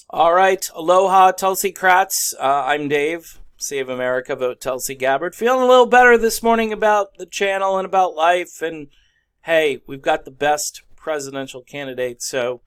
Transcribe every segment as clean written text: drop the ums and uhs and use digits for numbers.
All right. Aloha, Tulsi Kratz. I'm Dave. Save America, vote Tulsi Gabbard. Feeling a little better this morning about the channel and about life. And hey, we've got the best presidential candidate, so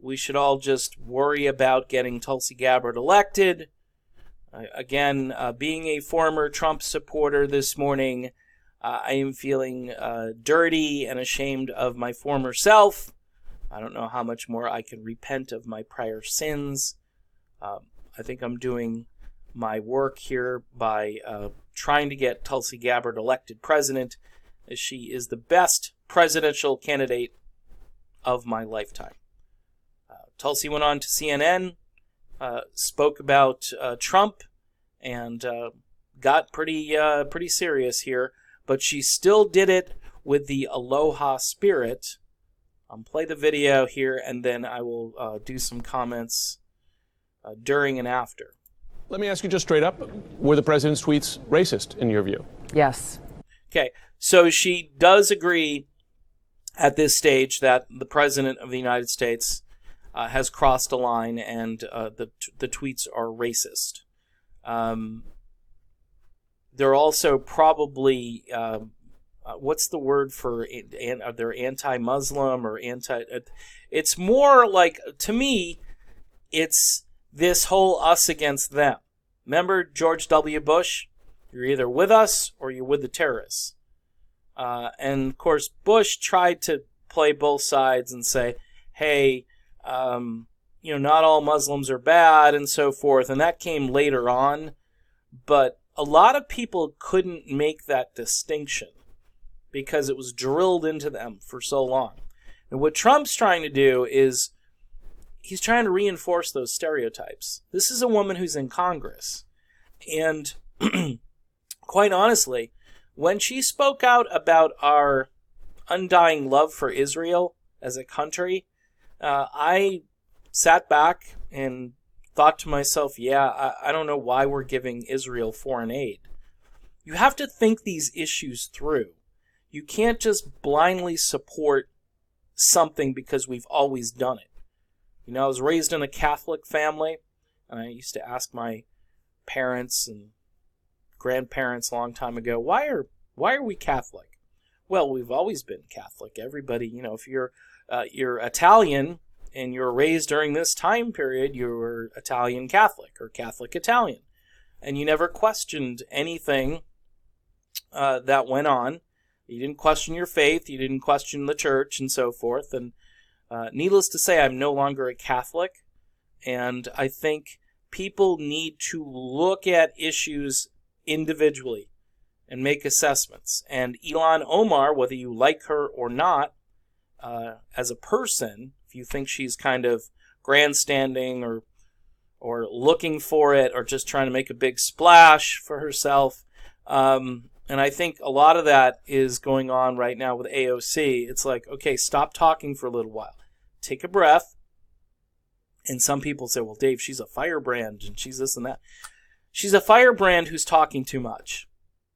we should all just worry about getting Tulsi Gabbard elected. Again, being a former Trump supporter this morning, I am feeling dirty and ashamed of my former self. I don't know how much more I can repent of my prior sins. I think I'm doing my work here by trying to get Tulsi Gabbard elected president, as she is the best presidential candidate of my lifetime. Tulsi went on to CNN, spoke about Trump, and got pretty serious here, but she still did it with the aloha spirit. Play the video here, and then I will do some comments during and after. Let me ask you just straight up, were the president's tweets racist in your view? Yes. Okay, so she does agree at this stage that the president of the United States has crossed a line, and the tweets are racist. They're also probably... what's the word for, are they anti-Muslim or anti... It's more like, to me, it's this whole us against them. Remember George W. Bush? You're either with us or you're with the terrorists. And, of course, Bush tried to play both sides and say, hey, not all Muslims are bad and so forth. And that came later on. But a lot of people couldn't make that distinction, because it was drilled into them for so long. And what Trump's trying to do is he's trying to reinforce those stereotypes. This is a woman who's in Congress. And quite honestly, when she spoke out about our undying love for Israel as a country, I sat back and thought to myself, I don't know why we're giving Israel foreign aid. You have to think these issues through. You can't just blindly support something because we've always done it. I was raised in a Catholic family, and I used to ask my parents and grandparents a long time ago, why are we Catholic? Well, we've always been Catholic. Everybody, if you're Italian and you're raised during this time period, you were Italian Catholic or Catholic Italian, and you never questioned anything that went on. You didn't question your faith. You didn't question the church and so forth. And needless to say, I'm no longer a Catholic. And I think people need to look at issues individually and make assessments. And Ilhan Omar, whether you like her or not, as a person, if you think she's kind of grandstanding or looking for it or just trying to make a big splash for herself, and I think a lot of that is going on right now with AOC. It's like, okay, stop talking for a little while. Take a breath. And some people say, well, Dave, she's a firebrand and she's this and that. She's a firebrand who's talking too much.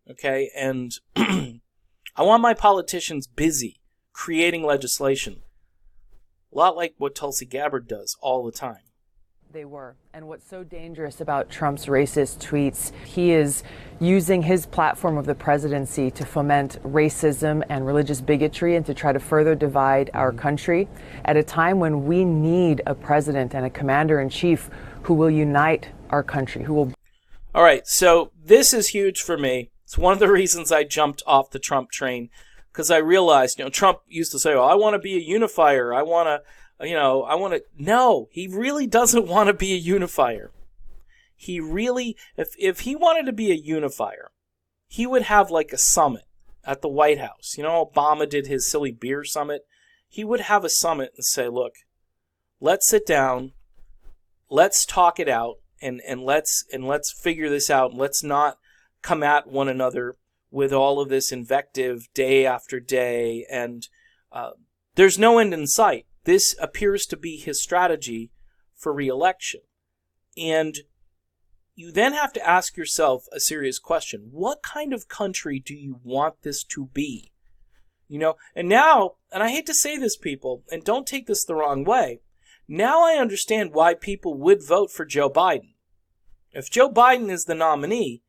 Okay? And I want my politicians busy creating legislation. A lot like what Tulsi Gabbard does all the time. They were. And what's so dangerous about Trump's racist tweets, he is using his platform of the presidency to foment racism and religious bigotry and to try to further divide our country at a time when we need a president and a commander-in-chief who will unite our country, who will... All right, so this is huge for me. It's one of the reasons I jumped off the Trump train, because I realized, Trump used to say, oh, I want to be a unifier. I want to... No, he really doesn't want to be a unifier. He really, if he wanted to be a unifier, he would have like a summit at the White House. Obama did his silly beer summit. He would have a summit and say, look, let's sit down, let's talk it out, and let's figure this out. Let's not come at one another with all of this invective day after day, and there's no end in sight. This appears to be his strategy for re-election. And you then have to ask yourself a serious question. What kind of country do you want this to be? And now, and I hate to say this, people, and don't take this the wrong way, Now I understand why people would vote for Joe Biden. If Joe Biden is the nominee,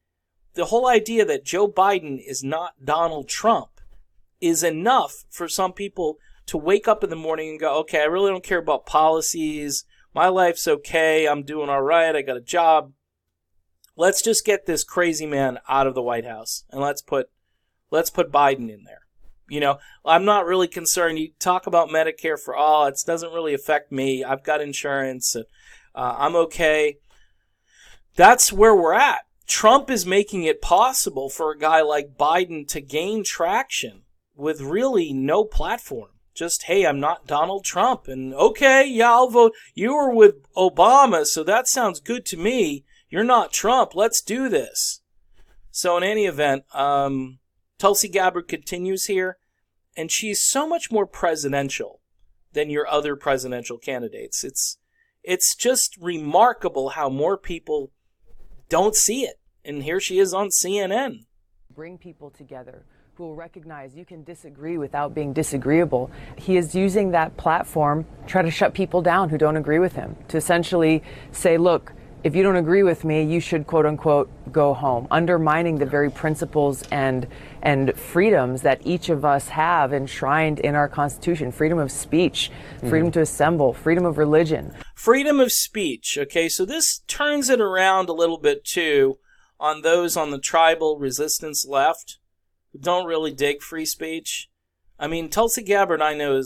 the whole idea that Joe Biden is not Donald Trump is enough for some people to wake up in the morning and go, okay, I really don't care about policies. My life's okay. I'm doing all right. I got a job. Let's just get this crazy man out of the White House, and let's put Biden in there. You know, I'm not really concerned. You talk about Medicare for all. It doesn't really affect me. I've got insurance. I'm okay. That's where we're at. Trump is making it possible for a guy like Biden to gain traction with really no platform. Just, hey, I'm not Donald Trump. And okay, yeah, I'll vote. You were with Obama, so that sounds good to me. You're not Trump. Let's do this. So in any event, Tulsi Gabbard continues here, and she's so much more presidential than your other presidential candidates. It's just remarkable how more people don't see it. And here she is on CNN. Bring people together who will recognize you can disagree without being disagreeable. He is using that platform to try to shut people down who don't agree with him, to essentially say, look, if you don't agree with me, you should, quote unquote, go home, undermining the very principles and freedoms that each of us have enshrined in our Constitution. Freedom of speech, freedom to assemble, freedom of religion. Freedom of speech. Okay, so this turns it around a little bit, too, on those on the tribal resistance left who don't really dig free speech. I mean, Tulsi Gabbard, I know,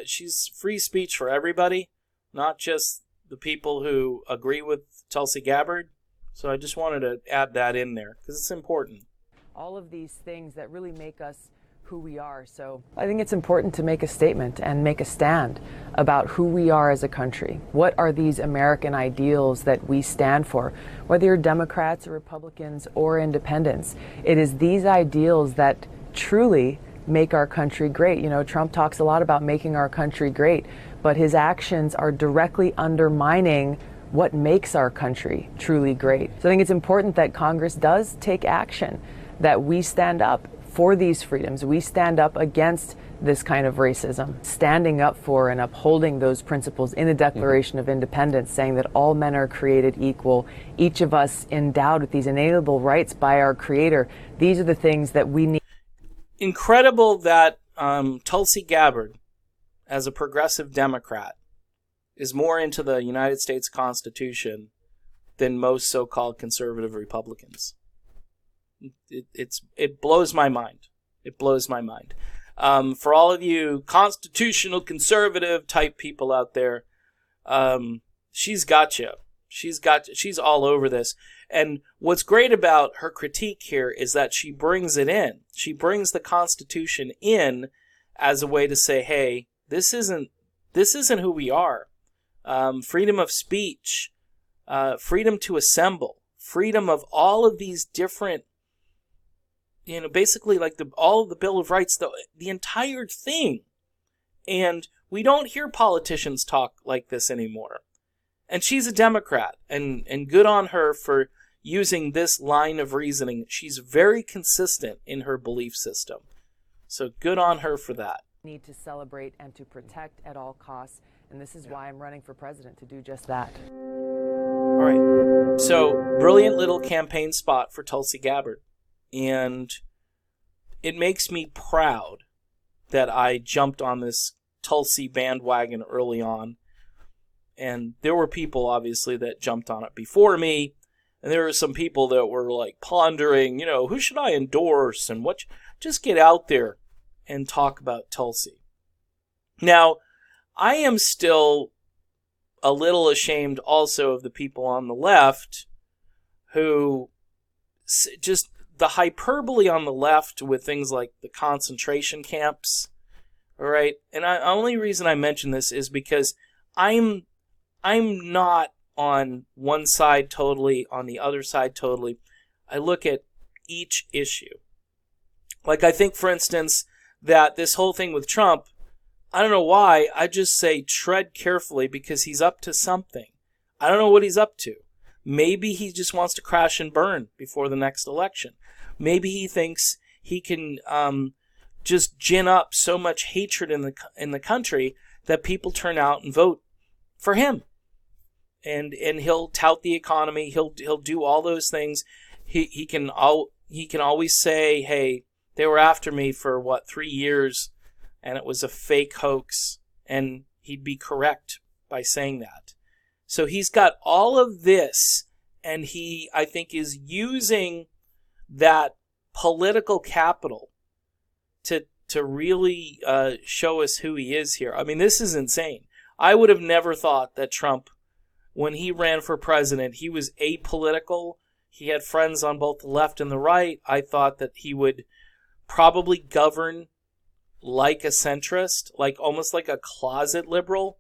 she's free speech for everybody, not just the people who agree with Tulsi Gabbard. So I just wanted to add that in there because it's important. All of these things that really make us who we are. So I think it's important to make a statement and make a stand about who we are as a country. What are these American ideals that we stand for? Whether you're Democrats or Republicans or independents, it is these ideals that truly make our country great. You know, Trump talks a lot about making our country great, but his actions are directly undermining what makes our country truly great. So I think it's important that Congress does take action, that we stand up for these freedoms. We stand up against this kind of racism, standing up for and upholding those principles in the Declaration of Independence, saying that all men are created equal, each of us endowed with these inalienable rights by our Creator. These are the things that we need. Incredible that Tulsi Gabbard, as a progressive Democrat, is more into the United States Constitution than most so-called conservative Republicans. It blows my mind. It blows my mind. For all of you constitutional conservative type people out there, she's got you. She's all over this. And what's great about her critique here is that she brings it in. She brings the Constitution in as a way to say, hey, this isn't who we are. Freedom of speech, freedom to assemble, freedom of all of these different, basically like all of the Bill of Rights, the entire thing. And we don't hear politicians talk like this anymore. And she's a Democrat, and good on her for using this line of reasoning. She's very consistent in her belief system. So good on her for that. Need to celebrate and to protect at all costs. And this is why I'm running for president, to do just that. All right. So, brilliant little campaign spot for Tulsi Gabbard. And it makes me proud that I jumped on this Tulsi bandwagon early on. And there were people, obviously, that jumped on it before me. And there were some people that were, like, pondering, who should I endorse? And what? Just get out there and talk about Tulsi. Now, I am still a little ashamed also of the people on the left who just the hyperbole on the left with things like the concentration camps. All right. And the only reason I mention this is because I'm not on one side totally, on the other side totally. I look at each issue. Like I think, for instance, that this whole thing with Trump, I don't know why, I just say tread carefully because he's up to something. I don't know what he's up to. Maybe he just wants to crash and burn before the next election. Maybe he thinks he can just gin up so much hatred in the country that people turn out and vote for him. And he'll tout the economy. He'll do all those things. He can always say, hey, they were after me for 3 years, and it was a fake hoax, and he'd be correct by saying that. So he's got all of this, and he, I think, is using that political capital to really show us who he is here. I mean, this is insane. I would have never thought that Trump, when he ran for president, he was apolitical. He had friends on both the left and the right. I thought that he would probably govern like a centrist, like almost like a closet liberal,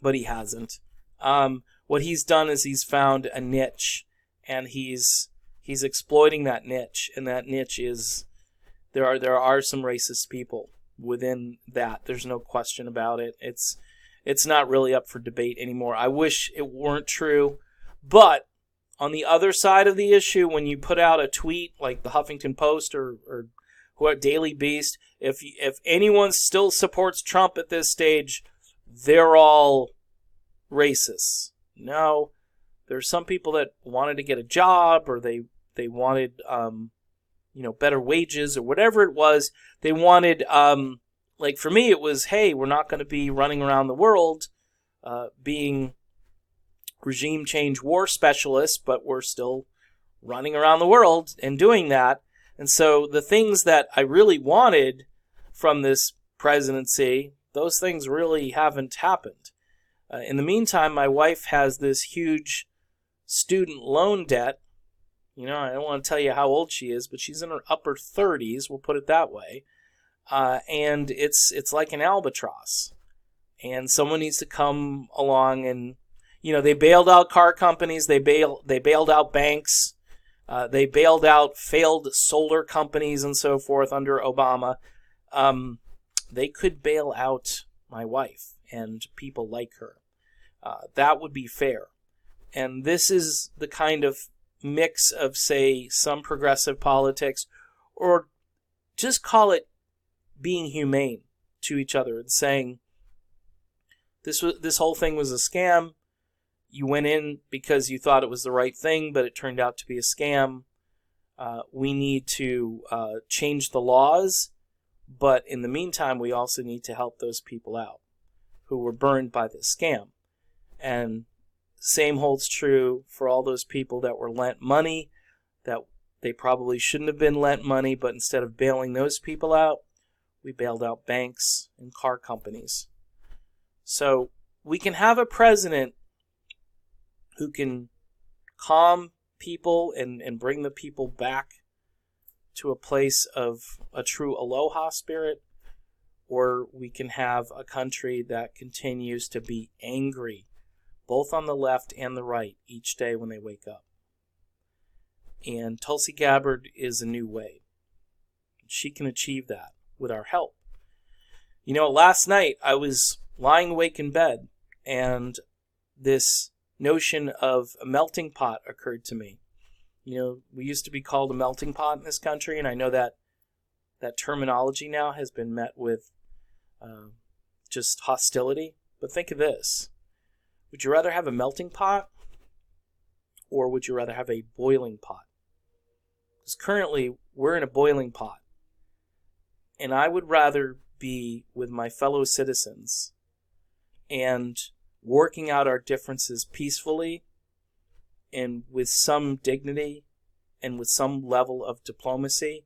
but he hasn't. What he's done is he's found a niche, and he's exploiting that niche, and that niche is there are some racist people within that. There's no question about it. It's not really up for debate anymore. I wish it weren't true, but on the other side of the issue, when you put out a tweet like the Huffington Post or Daily Beast, if anyone still supports Trump at this stage, they're all racists. No, there's some people that wanted to get a job, or they wanted better wages, or whatever it was. They wanted like for me, it was, hey, we're not going to be running around the world being regime change war specialists, but we're still running around the world and doing that. And so the things that I really wanted from this presidency, those things really haven't happened. In the meantime, my wife has this huge student loan debt. I don't want to tell you how old she is, but she's in her upper 30s, we'll put it that way. And it's like an albatross. And someone needs to come along and, they bailed out car companies, they bailed out banks, they bailed out failed solar companies and so forth under Obama. They could bail out my wife and people like her. That would be fair. And this is the kind of mix of, say, some progressive politics, or just call it being humane to each other and saying, this whole thing was a scam. You went in because you thought it was the right thing, but it turned out to be a scam. We need to change the laws, but in the meantime, we also need to help those people out who were burned by this scam. And same holds true for all those people that were lent money, that they probably shouldn't have been lent money, but instead of bailing those people out, we bailed out banks and car companies. So we can have a president who can calm people and bring the people back to a place of a true aloha spirit, or we can have a country that continues to be angry, both on the left and the right, each day when they wake up. And Tulsi Gabbard is a new way. She can achieve that with our help. Last night I was lying awake in bed, and this notion of a melting pot occurred to me. We used to be called a melting pot in this country, and I know that terminology now has been met with just hostility. But think of this. Would you rather have a melting pot, or would you rather have a boiling pot? Because currently, we're in a boiling pot. And I would rather be with my fellow citizens and working out our differences peacefully and with some dignity and with some level of diplomacy.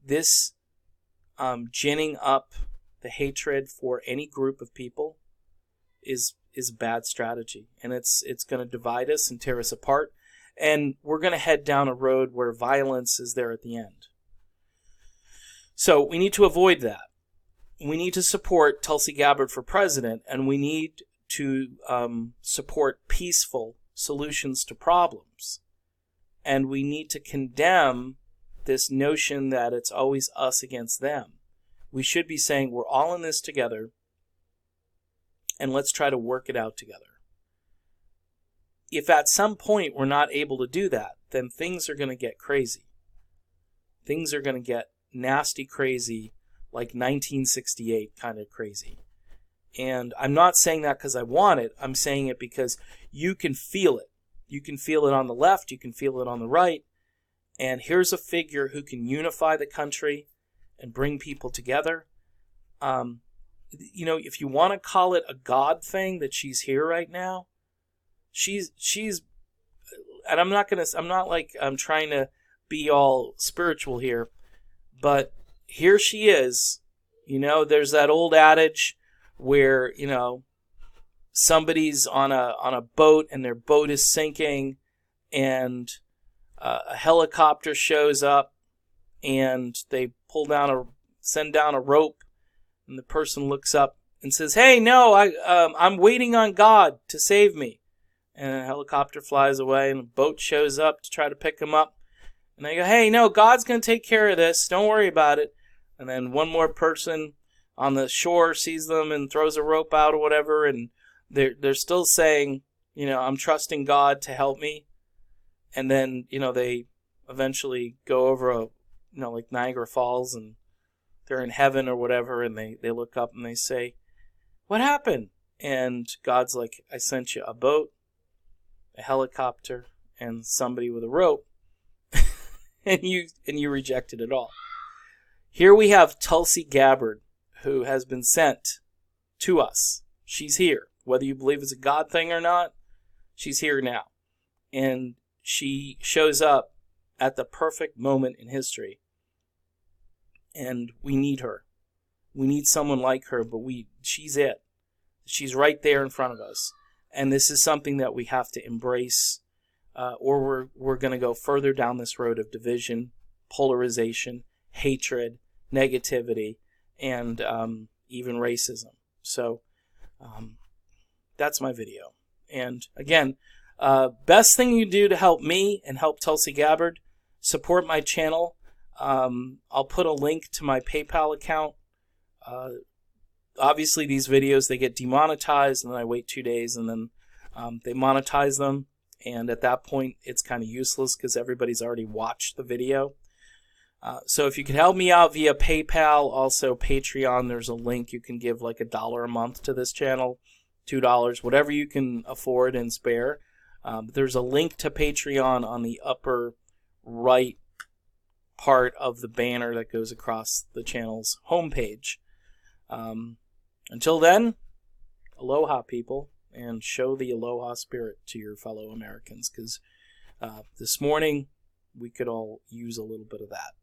This ginning up the hatred for any group of people is a bad strategy, and it's going to divide us and tear us apart, and we're going to head down a road where violence is there at the end. So we need to avoid that. We need to support Tulsi Gabbard for president, and we need to support peaceful solutions to problems. And we need to condemn this notion that it's always us against them. We should be saying we're all in this together, and let's try to work it out together. If at some point we're not able to do that, then things are going to get crazy. Things are going to get nasty crazy, like 1968 kind of crazy. And I'm not saying that because I want it. I'm saying it because you can feel it. You can feel it on the left. You can feel it on the right. And here's a figure who can unify the country and bring people together. If you want to call it a God thing that she's here right now, she's, and I'm trying to be all spiritual here, but here she is. There's that old adage where, somebody's on a boat and their boat is sinking, and a helicopter shows up and they send down a rope, and the person looks up and says, "Hey, no, I'm waiting on God to save me." And a helicopter flies away and a boat shows up to try to pick him up. And they go, "Hey, no, God's going to take care of this. Don't worry about it." And then one more person on the shore sees them and throws a rope out or whatever, and they're still saying, "I'm trusting God to help me." And then, they eventually go over like Niagara Falls, and they're in heaven or whatever, and they look up and they say, "What happened?" And God's like, "I sent you a boat, a helicopter, and somebody with a rope, and you rejected it all." Here we have Tulsi Gabbard, who has been sent to us. She's here. Whether you believe it's a God thing or not, she's here now. And she shows up at the perfect moment in history. And we need her. We need someone like her, but she's it. She's right there in front of us. And this is something that we have to embrace, or we're going to go further down this road of division, polarization, hatred, negativity, and even racism. So that's my video. And again, best thing you do to help me and help Tulsi Gabbard, support my channel. I'll put a link to my PayPal account. Obviously, these videos, they get demonetized, and then I wait 2 days, and then they monetize them. And at that point, it's kind of useless because everybody's already watched the video. So if you could help me out via PayPal, also Patreon, there's a link. You can give like $1 a month to this channel, $2, whatever you can afford and spare. There's a link to Patreon on the upper right part of the banner that goes across the channel's homepage. Until then, aloha, people, and show the aloha spirit to your fellow Americans, because this morning we could all use a little bit of that.